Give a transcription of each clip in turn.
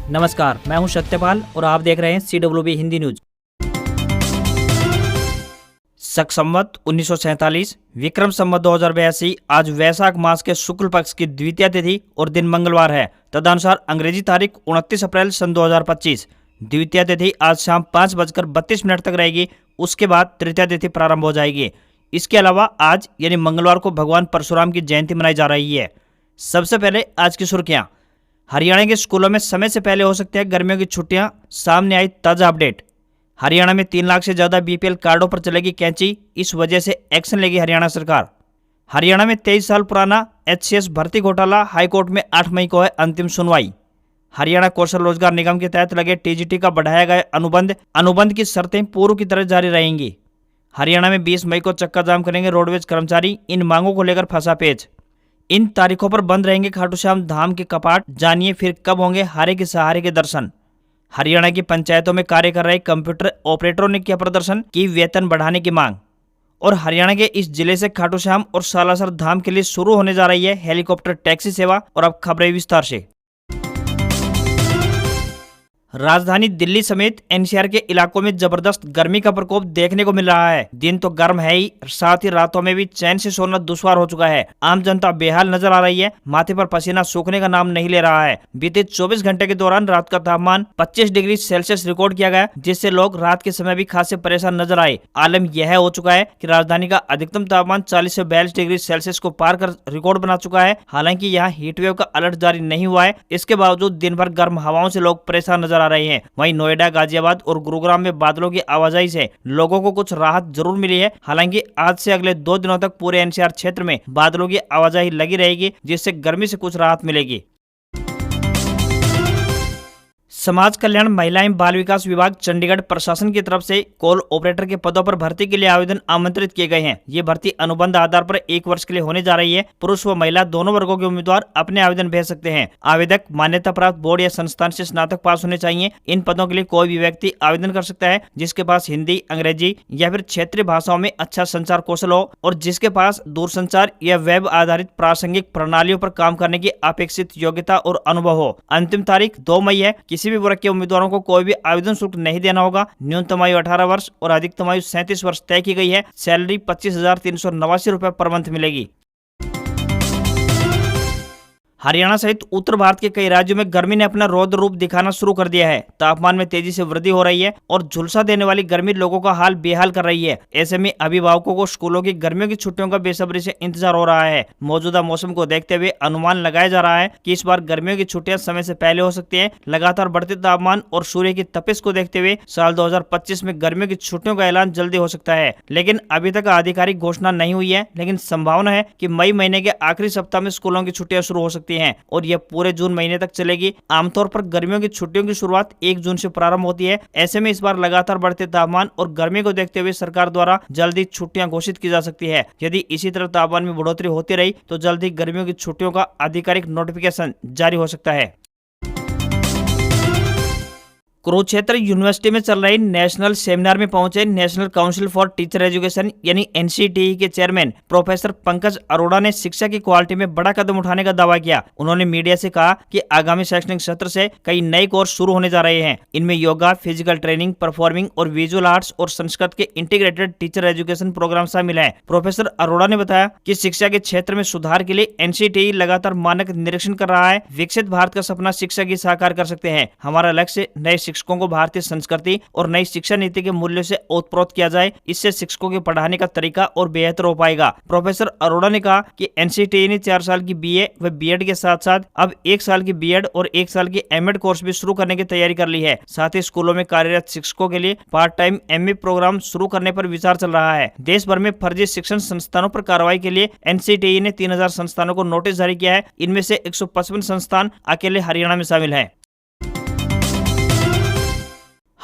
नमस्कार, मैं हूं सत्यपाल और आप देख रहे हैं CWB हिंदी न्यूज। शक संवत 1947 विक्रम संवत 2082 आज वैशाख मास के शुक्ल पक्ष की द्वितीय तिथि और दिन मंगलवार है। तदनुसार अंग्रेजी तारीख 29 अप्रैल सन 2025। द्वितीय तिथि आज शाम 5:32 तक रहेगी। उसके बाद तृतीय तिथि प्रारंभ हो जाएगी। इसके अलावा आज यानी मंगलवार को भगवान परशुराम की जयंती मनाई जा रही है। सबसे पहले आज की सुर्खियां। हरियाणा के स्कूलों में समय से पहले हो सकती है गर्मियों की छुट्टियां, सामने आई ताजा अपडेट। हरियाणा में 3 लाख से ज्यादा BPL कार्डों पर चलेगी कैंची, इस वजह से एक्शन लेगी हरियाणा सरकार। हरियाणा में 23 साल पुराना HCS भर्ती घोटाला, हाईकोर्ट में 8 मई को है अंतिम सुनवाई। हरियाणा कौशल रोजगार निगम के तहत लगे TGT का बढ़ाया गया अनुबंध की शर्तें पूर्व की तरह जारी रहेंगी। हरियाणा में 20 मई को चक्का जाम करेंगे रोडवेज कर्मचारी, इन मांगों को लेकर फंसा पेच। इन तारीखों पर बंद रहेंगे खाटू श्याम धाम के कपाट, जानिए फिर कब होंगे हारे के सहारे के दर्शन। हरियाणा की पंचायतों में कार्य कर रहे कंप्यूटर ऑपरेटरों ने किया प्रदर्शन, की वेतन बढ़ाने की मांग। और हरियाणा के इस जिले से खाटू श्याम और सालासर धाम के लिए शुरू होने जा रही है हेलीकॉप्टर टैक्सी सेवा। और अब खबरें विस्तार से। राजधानी दिल्ली समेत NCR के इलाकों में जबरदस्त गर्मी का प्रकोप देखने को मिल रहा है। दिन तो गर्म है ही, साथ ही रातों में भी चैन से सोना दुश्वार हो चुका है। आम जनता बेहाल नजर आ रही है, माथे पर पसीना सूखने का नाम नहीं ले रहा है। बीते 24 घंटे के दौरान रात का तापमान 25 डिग्री सेल्सियस रिकॉर्ड किया गया, जिससे लोग रात के समय भी खासे परेशान नजर आए। आलम यह हो चुका है कि राजधानी का अधिकतम तापमान 40 से 42 डिग्री सेल्सियस को पार कर रिकॉर्ड बना चुका है। हालांकि यहाँ हीटवेव का अलर्ट जारी नहीं हुआ है, इसके बावजूद दिन भर गर्म हवाओं से लोग परेशान नजर आ रहे हैं। वहीं नोएडा, गाजियाबाद और गुरुग्राम में बादलों की आवाजाही से लोगों को कुछ राहत जरूर मिली है। हालांकि आज से अगले 2 दिनों तक पूरे NCR क्षेत्र में बादलों की आवाजाही लगी रहेगी, जिससे गर्मी से कुछ राहत मिलेगी। समाज कल्याण, महिला एवं बाल विकास विभाग चंडीगढ़ प्रशासन की तरफ से कॉल ऑपरेटर के पदों पर भर्ती के लिए आवेदन आमंत्रित किए गए हैं। ये भर्ती अनुबंध आधार पर 1 वर्ष के लिए होने जा रही है। पुरुष व महिला दोनों वर्गों के उम्मीदवार अपने आवेदन भेज सकते हैं। आवेदक मान्यता प्राप्त बोर्ड या संस्थान से स्नातक पास होने चाहिए। इन पदों के लिए कोई भी व्यक्ति आवेदन कर सकता है जिसके पास हिंदी, अंग्रेजी या फिर क्षेत्रीय भाषाओं में अच्छा संचार कौशल हो और जिसके पास दूरसंचार या वेब आधारित प्रासंगिक प्रणालियों पर काम करने की अपेक्षित योग्यता और अनुभव हो। अंतिम तारीख 2 मई है। किसी भी वर्ग के उम्मीदवारों को कोई भी आवेदन शुल्क नहीं देना होगा। न्यूनतम आयु 18 वर्ष और अधिकतम आयु 37 वर्ष तय की गई है। सैलरी 25,389 रुपए पर मंथ मिलेगी। हरियाणा सहित उत्तर भारत के कई राज्यों में गर्मी ने अपना रौद्र रूप दिखाना शुरू कर दिया है। तापमान में तेजी से वृद्धि हो रही है और झुलसा देने वाली गर्मी लोगों का हाल बेहाल कर रही है। ऐसे में अभिभावकों को स्कूलों की गर्मियों की छुट्टियों का बेसब्री से इंतजार हो रहा है। मौजूदा मौसम को देखते हुए अनुमान लगाया जा रहा है कि इस बार गर्मियों की छुट्टियां समय से पहले हो सकती है। लगातार बढ़ते तापमान और सूर्य की तपिश को देखते हुए साल 2025 में गर्मियों की छुट्टियों का ऐलान जल्दी हो सकता है, लेकिन अभी तक आधिकारिक घोषणा नहीं हुई है। लेकिन संभावना है कि मई महीने के आखिरी सप्ताह में स्कूलों की छुट्टियां शुरू हो सकती हैं और यह पूरे जून महीने तक चलेगी। आमतौर पर गर्मियों की छुट्टियों की शुरुआत 1 जून से प्रारंभ होती है। ऐसे में इस बार लगातार बढ़ते तापमान और गर्मी को देखते हुए सरकार द्वारा जल्दी छुट्टियां घोषित की जा सकती है। यदि इसी तरह तापमान में बढ़ोतरी होती रही तो जल्दी गर्मियों की छुट्टियों का आधिकारिक नोटिफिकेशन जारी हो सकता है। कुरुक्षेत्र यूनिवर्सिटी में चल रही नेशनल सेमिनार में पहुंचे national council for teacher education यानी NCTE के चेयरमैन प्रोफेसर पंकज अरोड़ा ने शिक्षा की क्वालिटी में बड़ा कदम उठाने का दावा किया। उन्होंने मीडिया से कहा कि आगामी शैक्षणिक सत्र से कई नए कोर्स शुरू होने जा रहे हैं। इनमें योगा, फिजिकल ट्रेनिंग, परफॉर्मिंग और विजुअल आर्ट्स और संस्कृत के इंटीग्रेटेड टीचर एजुकेशन प्रोग्राम शामिल है। प्रोफेसर अरोड़ा ने बताया कि शिक्षा के क्षेत्र में सुधार के लिए NCTE लगातार मानक निरीक्षण कर रहा है। विकसित भारत का सपना शिक्षा की साकार कर सकते हैं। हमारा लक्ष्य नए शिक्षकों को भारतीय संस्कृति और नई शिक्षा नीति के मूल्यों से ओतप्रोत किया जाए। इससे शिक्षकों के पढ़ाने का तरीका और बेहतर हो पाएगा। प्रोफेसर अरोड़ा ने कहा कि NCTE ने 4 साल की BA व BEd के साथ साथ अब 1 साल की BEd और 1 साल की MAd कोर्स भी शुरू करने की तैयारी कर ली है। साथ ही स्कूलों में कार्यरत शिक्षकों के लिए पार्ट टाइम MA प्रोग्राम शुरू करने पर विचार चल रहा है। देश भर में फर्जी शिक्षण संस्थानों पर कार्रवाई के लिए NCTE ने 3000 संस्थानों को नोटिस जारी किया है। इनमें से 155 संस्थान अकेले हरियाणा में शामिल है।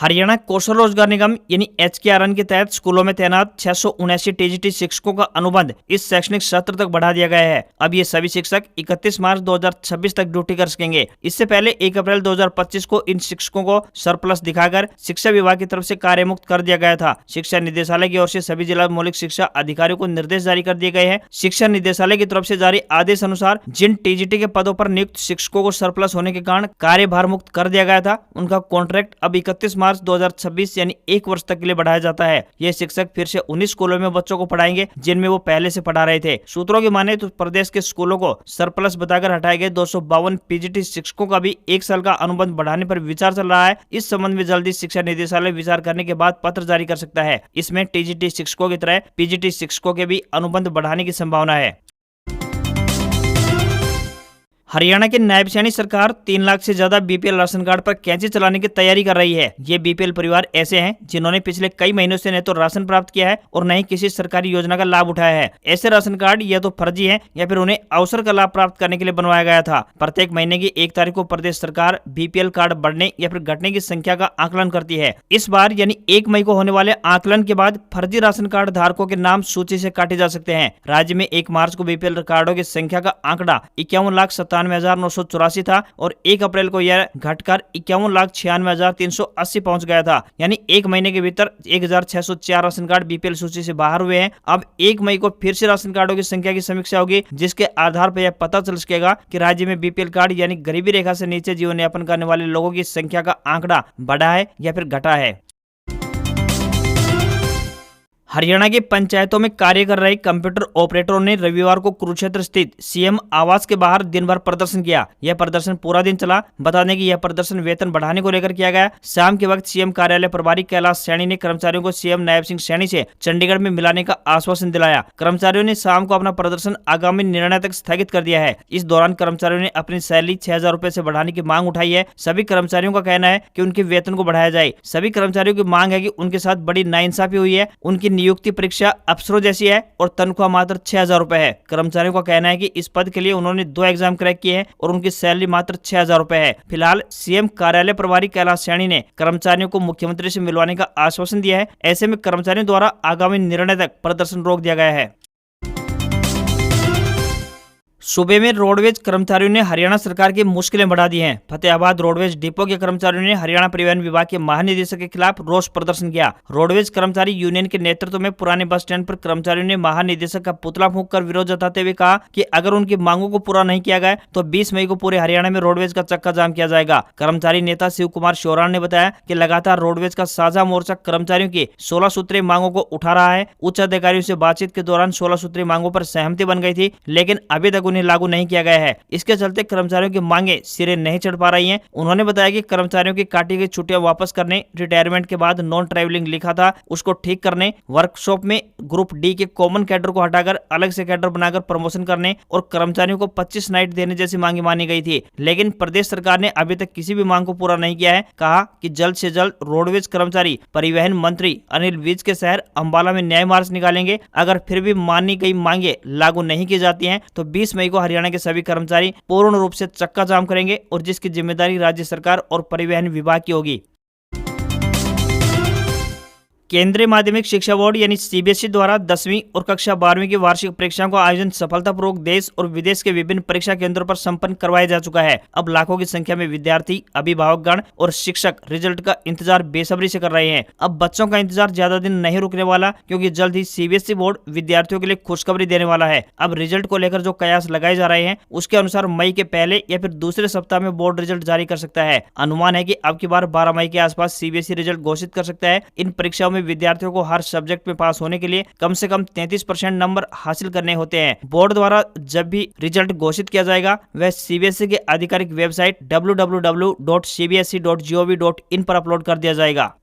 हरियाणा कौशल रोजगार निगम यानी HKRN के तहत स्कूलों में तैनात 679 TGT शिक्षकों का अनुबंध इस शैक्षणिक सत्र तक बढ़ा दिया गया है। अब ये सभी शिक्षक 31 मार्च 2026 तक ड्यूटी कर सकेंगे। इससे पहले 1 अप्रैल 2025 को इन शिक्षकों को सरप्लस दिखाकर शिक्षा विभाग की तरफ से कार्य मुक्त कर दिया गया था। शिक्षा निदेशालय की ओर से सभी जिला मौलिक शिक्षा अधिकारियों को निर्देश जारी कर दिए गए हैं। शिक्षा निदेशालय की तरफ से जारी आदेश अनुसार जिन TGT के पदों पर नियुक्त शिक्षकों को सरप्लस होने के कारण कार्यभार मुक्त कर दिया गया था, उनका कॉन्ट्रैक्ट अब 31 मार्च 2026 यानी 1 वर्ष तक के लिए बढ़ाया जाता है। ये शिक्षक फिर से उन्हीं स्कूलों में बच्चों को पढ़ाएंगे जिनमें वो पहले से पढ़ा रहे थे। सूत्रों की माने तो प्रदेश के स्कूलों को सरप्लस बताकर हटाए गए 252 PGT शिक्षकों का भी 1 साल का अनुबंध बढ़ाने पर विचार चल रहा है। इस संबंध में जल्दी शिक्षा निदेशालय विचार करने के बाद पत्र जारी कर सकता है। इसमें TGT शिक्षकों की तरह PGT शिक्षकों के भी अनुबंध बढ़ाने की संभावना है। हरियाणा की नायब सैनी सरकार 3 लाख से ज्यादा BPL राशन कार्ड पर कैंची चलाने की तैयारी कर रही है। ये BPL परिवार ऐसे हैं जिन्होंने पिछले कई महीनों से न तो राशन प्राप्त किया है और न ही किसी सरकारी योजना का लाभ उठाया है। ऐसे राशन कार्ड या तो फर्जी हैं या फिर उन्हें अवसर का लाभ प्राप्त करने के लिए बनवाया गया था। प्रत्येक महीने की 1 तारीख को प्रदेश सरकार BPL कार्ड बढ़ने या फिर घटने की संख्या का आकलन करती है। इस बार यानी 1 मई को होने वाले आकलन के बाद फर्जी राशन कार्ड धारकों के नाम सूची से काटे जा सकते हैं। राज्य में 1 मार्च को BPL कार्डों की संख्या का आंकड़ा 51,97,984 था और 1 अप्रैल को यह घटकर 51,96,380 पहुंच गया था। यानी 1 महीने के भीतर 1,604 राशन कार्ड BPL सूची से बाहर हुए हैं। अब 1 मई को फिर से राशन कार्डों की संख्या की समीक्षा होगी, जिसके आधार पर यह पता चल सकेगा कि राज्य में BPL कार्ड यानी गरीबी रेखा से नीचे जीवन यापन करने वाले लोगों की संख्या का आंकड़ा बढ़ा है या फिर घटा है। हरियाणा की पंचायतों में कार्य कर रहे कंप्यूटर ऑपरेटरों ने रविवार को कुरुक्षेत्र स्थित CM आवास के बाहर दिन भर प्रदर्शन किया। यह प्रदर्शन पूरा दिन चला। बता दें कि यह प्रदर्शन वेतन बढ़ाने को लेकर किया गया। शाम के वक्त CM कार्यालय प्रभारी कैलाश सैनी ने कर्मचारियों को CM नायब सिंह सैनी से चंडीगढ़ में मिलाने का आश्वासन दिलाया। कर्मचारियों ने शाम को अपना प्रदर्शन आगामी निर्णय तक स्थगित कर दिया है। इस दौरान कर्मचारियों ने अपनी सैलरी 6,000 रुपए से बढ़ाने की मांग उठाई है। सभी कर्मचारियों का कहना है कि उनके वेतन को बढ़ाया जाए। सभी कर्मचारियों की मांग है कि उनके साथ बड़ी नाइंसाफी हुई है। उनकी नियुक्ति परीक्षा अफसरों जैसी है और तनख्वाह मात्र 6,000 रुपए है। कर्मचारियों का कहना है कि इस पद के लिए उन्होंने 2 एग्जाम क्रैक किए हैं और उनकी सैलरी मात्र 6,000 रुपए है। फिलहाल CM कार्यालय प्रभारी कैलाश सैनी ने कर्मचारियों को मुख्यमंत्री से मिलवाने का आश्वासन दिया है। ऐसे में कर्मचारियों द्वारा आगामी निर्णय तक प्रदर्शन रोक दिया गया है। सूबे में रोडवेज कर्मचारियों ने हरियाणा सरकार की मुश्किलें बढ़ा दी हैं। फतेहाबाद रोडवेज डिपो के कर्मचारियों ने हरियाणा परिवहन विभाग के महानिदेशक के खिलाफ रोष प्रदर्शन किया। रोडवेज कर्मचारी यूनियन के नेतृत्व में पुराने बस स्टैंड पर कर्मचारियों ने महानिदेशक का पुतला फूंक कर विरोध जताते हुए कहा कि अगर उनकी मांगों को पूरा नहीं किया गया तो 20 मई को पूरे हरियाणा में रोडवेज का चक्का जाम किया जाएगा। कर्मचारी नेता शिव कुमार शोरान ने बताया कि लगातार रोडवेज का साझा मोर्चा कर्मचारियों की 16 सूत्रीय मांगों को उठा रहा है। उच्च अधिकारियों से बातचीत के दौरान 16 सूत्रीय मांगों पर सहमति बन गई थी, लेकिन अभी तक उन्हें लागू नहीं किया गया है। इसके चलते कर्मचारियों की मांगे सिरे नहीं चढ़ पा रही हैं। उन्होंने बताया कि कर्मचारियों की काटी गई छुट्टियां वापस करने, रिटायरमेंट के बाद नॉन ट्रैवलिंग लिखा था उसको ठीक करने, वर्कशॉप में ग्रुप D के कॉमन कैडर को हटाकर अलग से कैडर बनाकर प्रमोशन करने और कर्मचारियों को 25 नाइट देने जैसी मांगे मानी गई थी। लेकिन प्रदेश सरकार ने अभी तक किसी भी मांग को पूरा नहीं किया है। कहा कि जल्द से जल्द रोडवेज कर्मचारी परिवहन मंत्री अनिल विज के शहर अंबाला में न्याय मार्च निकालेंगे। अगर फिर भी मानी गई मांगे लागू नहीं की जाती हैं तो 20 मई को हरियाणा के सभी कर्मचारी पूर्ण रूप से चक्का जाम करेंगे और जिसकी जिम्मेदारी राज्य सरकार और परिवहन विभाग की होगी। केंद्रीय माध्यमिक शिक्षा बोर्ड यानी CBSE द्वारा 10वीं और कक्षा 12वीं की वार्षिक परीक्षाओं का आयोजन सफलतापूर्वक देश और विदेश के विभिन्न परीक्षा केंद्रों पर संपन्न करवाया जा चुका है। अब लाखों की संख्या में विद्यार्थी, अभिभावकगण और शिक्षक रिजल्ट का इंतजार बेसब्री से कर रहे हैं। अब बच्चों का इंतजार ज्यादा दिन नहीं रुकने वाला, क्योंकि जल्द ही CBSE बोर्ड विद्यार्थियों के लिए खुशखबरी देने वाला है। अब रिजल्ट को लेकर जो कयास लगाए जा रहे हैं उसके अनुसार मई के पहले या फिर दूसरे सप्ताह में बोर्ड रिजल्ट जारी कर सकता है। अनुमान है कि अब की बार 12 मई के आसपास CBSE रिजल्ट घोषित कर सकता है। इन परीक्षाओं में विद्यार्थियों को हर सब्जेक्ट में पास होने के लिए कम से कम 33% नंबर हासिल करने होते हैं। बोर्ड द्वारा जब भी रिजल्ट घोषित किया जाएगा वह CBSE के आधिकारिक वेबसाइट www.cbse.gov.in पर अपलोड कर दिया जाएगा।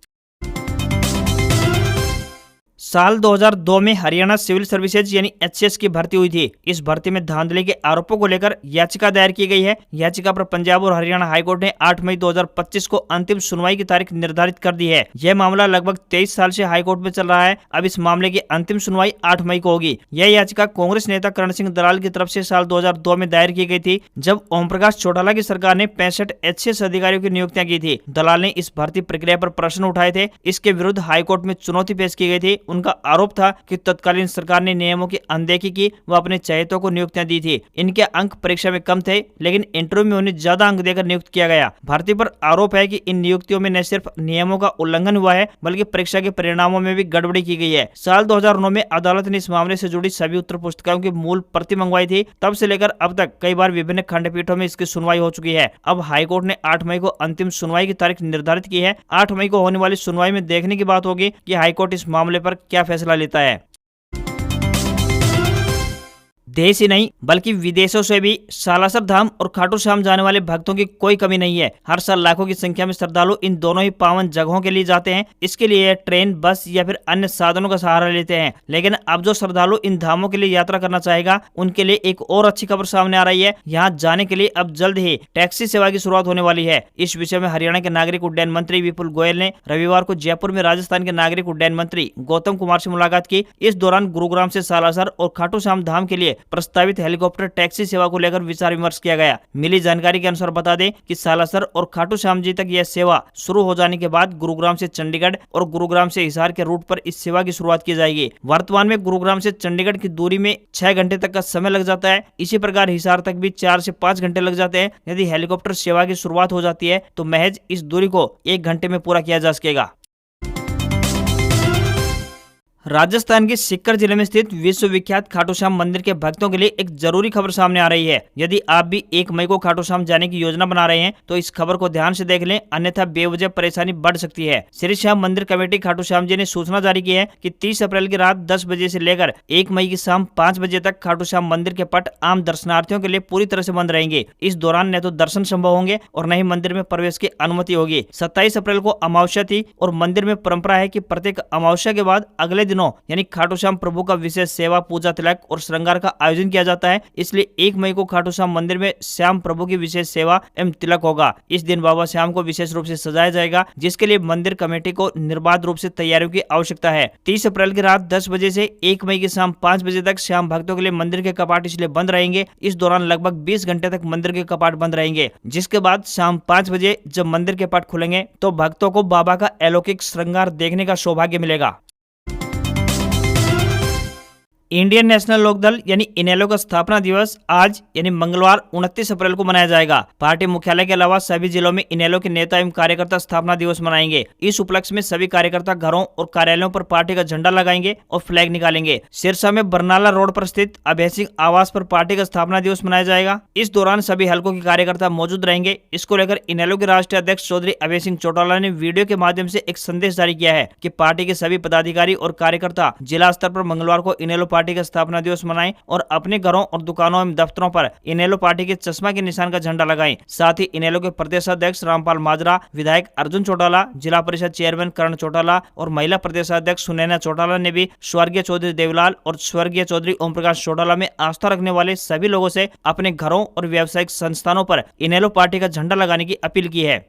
साल 2002 में हरियाणा सिविल सर्विसेज यानी एचसीएस की भर्ती हुई थी। इस भर्ती में धांधली के आरोपों को लेकर याचिका दायर की गई है। याचिका पर पंजाब और हरियाणा हाईकोर्ट ने 8 मई 2025 को अंतिम सुनवाई की तारीख निर्धारित कर दी है। यह मामला लगभग 23 साल से हाईकोर्ट में चल रहा है। अब इस मामले की अंतिम सुनवाई 8 मई को होगी। यह याचिका कांग्रेस नेता करण सिंह दलाल की तरफ से साल 2002 में दायर की गई थी, जब ओम प्रकाश चौटाला की सरकार ने 65 एचसीएस अधिकारियों की नियुक्तियां की थी। दलाल ने इस भर्ती प्रक्रिया पर प्रश्न उठाए थे। इसके विरुद्ध हाईकोर्ट में चुनौती पेश की गई थी। उनका आरोप था कि तत्कालीन सरकार ने नियमों की अनदेखी की व अपने चहेतों को नियुक्तियां दी थी। इनके अंक परीक्षा में कम थे, लेकिन इंटरव्यू में उन्हें ज्यादा अंक देकर नियुक्त किया गया। भर्ती पर आरोप है कि इन नियुक्तियों में न सिर्फ नियमों का उल्लंघन हुआ है, बल्कि परीक्षा के परिणामों में भी गड़बड़ी की गई है। साल 2009 में अदालत ने इस मामले से जुड़ी सभी उत्तर पुस्तिकाओं की मूल प्रति मंगवाई थी। तब से लेकर अब तक कई बार विभिन्न खंडपीठों में इसकी सुनवाई हो चुकी है। अब हाईकोर्ट ने 8 मई को अंतिम सुनवाई की तारीख निर्धारित की है। 8 मई को होने वाली सुनवाई में देखने की बात होगी कि हाईकोर्ट इस मामले पर क्या फैसला लेता है। देश ही नहीं बल्कि विदेशों से भी सालासर धाम और खाटू श्याम जाने वाले भक्तों की कोई कमी नहीं है। हर साल लाखों की संख्या में श्रद्धालु इन दोनों ही पावन जगहों के लिए जाते हैं। इसके लिए ट्रेन, बस या फिर अन्य साधनों का सहारा लेते हैं। लेकिन अब जो श्रद्धालु इन धामों के लिए यात्रा करना चाहेगा, उनके लिए एक और अच्छी खबर सामने आ रही है। यहाँ जाने के लिए अब जल्द ही टैक्सी सेवा की शुरुआत होने वाली है। इस विषय में हरियाणा के नागरिक उड्डयन मंत्री विपुल गोयल ने रविवार को जयपुर में राजस्थान के नागरिक उड्डयन मंत्री गौतम कुमार से मुलाकात की। इस दौरान गुरुग्राम से सालासर और खाटू श्याम धाम के लिए प्रस्तावित हेलीकॉप्टर टैक्सी सेवा को लेकर विचार विमर्श किया गया। मिली जानकारी के अनुसार बता दें कि सालासर और खाटू श्याम जी तक यह सेवा शुरू हो जाने के बाद गुरुग्राम से चंडीगढ़ और गुरुग्राम से हिसार के रूट पर इस सेवा की शुरुआत की जाएगी। वर्तमान में गुरुग्राम से चंडीगढ़ की दूरी में 6 घंटे तक का समय लग जाता है। इसी प्रकार हिसार तक भी 4 से 5 घंटे लग जाते हैं। यदि हेलीकॉप्टर सेवा की शुरुआत हो जाती है तो महज इस दूरी को 1 घंटे में पूरा किया जा सकेगा। राजस्थान के सीकर जिले में स्थित विश्वविख्यात खाटू श्याम मंदिर के भक्तों के लिए एक जरूरी खबर सामने आ रही है। यदि आप भी 1 मई को खाटू श्याम जाने की योजना बना रहे हैं तो इस खबर को ध्यान से देख लें, अन्यथा बेवजह परेशानी बढ़ सकती है। श्री श्याम मंदिर कमेटी खाटू श्याम जी ने सूचना जारी की है कि 30 अप्रैल की रात 10 बजे से लेकर 1 मई की शाम 5 बजे तक खाटू श्याम मंदिर के पट आम दर्शनार्थियों के लिए पूरी तरह से बंद रहेंगे। इस दौरान न तो दर्शन संभव होंगे और न ही मंदिर में प्रवेश की अनुमति होगी। 27 अप्रैल को अमावस्या थी और मंदिर में परंपरा है कि प्रत्येक अमावस्या के बाद अगले दिनों यानी खाटू श्याम प्रभु का विशेष सेवा, पूजा, तिलक और श्रृंगार का आयोजन किया जाता है। इसलिए 1 मई को खाटू श्याम मंदिर में श्याम प्रभु की विशेष सेवा एवं तिलक होगा। इस दिन बाबा श्याम को विशेष रूप से सजाया जाएगा, जिसके लिए मंदिर कमेटी को निर्बाध रूप से तैयारियों की आवश्यकता है। 30 अप्रैल की रात 10 बजे से 1 मई की शाम 5 बजे तक श्याम भक्तों के लिए मंदिर के कपाट इसलिए बंद रहेंगे। इस दौरान लगभग 20 घंटे तक मंदिर के कपाट बंद रहेंगे, जिसके बाद शाम 5 बजे जब मंदिर के कपाट खुलेंगे तो भक्तों को बाबा का अलौकिक श्रृंगार देखने का सौभाग्य मिलेगा। इंडियन नेशनल लोकदल यानी इनेलो का स्थापना दिवस आज यानी मंगलवार 29 अप्रैल को मनाया जाएगा। पार्टी मुख्यालय के अलावा सभी जिलों में इनेलो के नेता एवं कार्यकर्ता स्थापना दिवस मनाएंगे। इस उपलक्ष्य में सभी कार्यकर्ता घरों और कार्यालयों पर पार्टी का झंडा लगाएंगे और फ्लैग निकालेंगे। सिरसा में बरनाला रोड पर स्थित अभय सिंह आवास पर पार्टी का स्थापना दिवस मनाया जाएगा। इस दौरान सभी हलकों के कार्यकर्ता मौजूद रहेंगे। इसको लेकर इनेलो के राष्ट्रीय अध्यक्ष चौधरी अभय सिंह चौटाला ने वीडियो के माध्यम से एक संदेश जारी किया है कि पार्टी के सभी पदाधिकारी और कार्यकर्ता जिला स्तर पर मंगलवार को इनेलो पार्टी का स्थापना दिवस मनाएं और अपने घरों और दुकानों एवं दफ्तरों पर इनेलो पार्टी के चश्मा के निशान का झंडा लगाएं। साथ ही इनेलो के प्रदेश अध्यक्ष रामपाल माजरा, विधायक अर्जुन चौटाला, जिला परिषद चेयरमैन करण चौटाला और महिला प्रदेश अध्यक्ष सुनैना चौटाला ने भी स्वर्गीय चौधरी देवलाल और स्वर्गीय चौधरी ओम प्रकाश चौटाला में आस्था रखने वाले सभी लोगों से अपने घरों और व्यावसायिक संस्थानों पर इनेलो पार्टी का झंडा लगाने की अपील की है।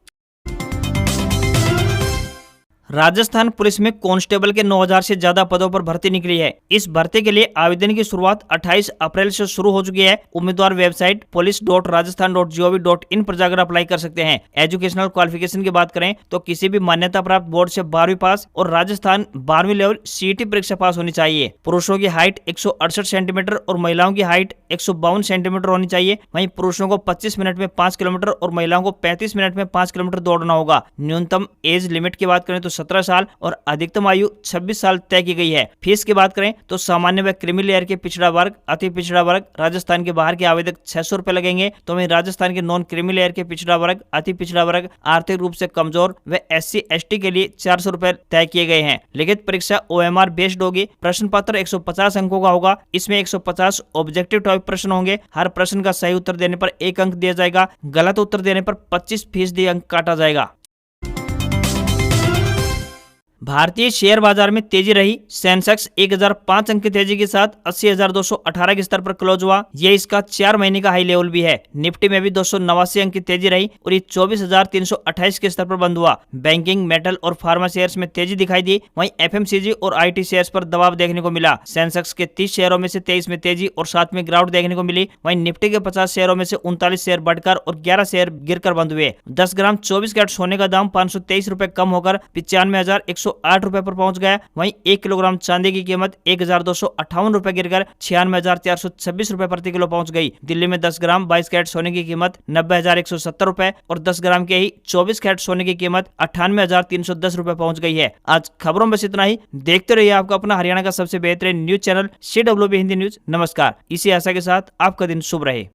राजस्थान पुलिस में कांस्टेबल के 9000 से ज्यादा पदों पर भर्ती निकली है। इस भर्ती के लिए आवेदन की शुरुआत 28 अप्रैल से शुरू हो चुकी है। उम्मीदवार वेबसाइट police.rajasthan.gov.in पर जाकर अप्लाई कर सकते हैं। एजुकेशनल क्वालिफिकेशन की बात करें तो किसी भी मान्यता प्राप्त बोर्ड से 12वीं पास और राजस्थान 12वीं लेवल सीईटी परीक्षा पास होनी चाहिए। पुरुषों की हाइट 168 सेंटीमीटर और महिलाओं की हाइट 152 सेंटीमीटर होनी चाहिए। वहीं पुरुषों को 25 मिनट में 5 किलोमीटर और महिलाओं को 35 मिनट में 5 किलोमीटर दौड़ना होगा। न्यूनतम एज लिमिट की बात करें तो 17 साल और अधिकतम आयु 26 साल तय की गई है। फीस की बात करें तो सामान्य व क्रीमी लेयर के पिछड़ा वर्ग, अति पिछड़ा वर्ग, राजस्थान के बाहर के आवेदक 600 रुपए लगेंगे। तो वहीं राजस्थान के नॉन क्रीमी लेयर के पिछड़ा वर्ग, अति पिछड़ा वर्ग, आर्थिक रूप से कमजोर व SC ST के लिए 400 रुपए तय किए गए हैं। लिखित परीक्षा OMR बेस्ड होगी। प्रश्न पत्र 150 अंकों का होगा। इसमें 150 ऑब्जेक्टिव टाइप प्रश्न होंगे। हर प्रश्न का सही उत्तर देने पर 1 अंक दिया जाएगा। गलत उत्तर देने पर 25% अंक काटा जाएगा। भारतीय शेयर बाजार में तेजी रही। सेंसेक्स 1005 अंक की तेजी के साथ 80,218 के स्तर पर क्लोज हुआ। ये इसका 4 महीने का हाई लेवल भी है। निफ्टी में भी 289 अंक की तेजी रही और ये 24,328 के स्तर पर बंद हुआ। बैंकिंग, मेटल और फार्मा शेयर्स में तेजी दिखाई दी। वहीं एफएमसीजी और आईटी शेयर्स पर दबाव देखने को मिला। सेंसेक्स के 30 शेयरों में से 23 में तेजी और 7 में गिरावट देखने को मिली। वहीं निफ्टी के 50 शेयरों में से 39 शेयर बढ़कर और 11 शेयर गिरकर बंद हुए। 10 ग्राम 24 कैरेट सोने का दाम 523 रुपए कम होकर 95,108 रुपए पर पहुंच गया। वहीं 1 किलोग्राम चांदी की कीमत 1,258 रुपए गिरकर 96,426 रुपए प्रति किलो पहुंच गई। दिल्ली में 10 ग्राम 22 कैरेट सोने की कीमत 90,170 रुपए और 10 ग्राम के ही 24 कैरेट सोने की कीमत 98,310 रुपए पहुंच गई है। आज खबरों में बस इतना ही। देखते रहिए आपका अपना हरियाणा का सबसे बेहतरीन news channel CWB Hindi news. नमस्कार। इसी आशा के साथ आपका दिन शुभ रहे।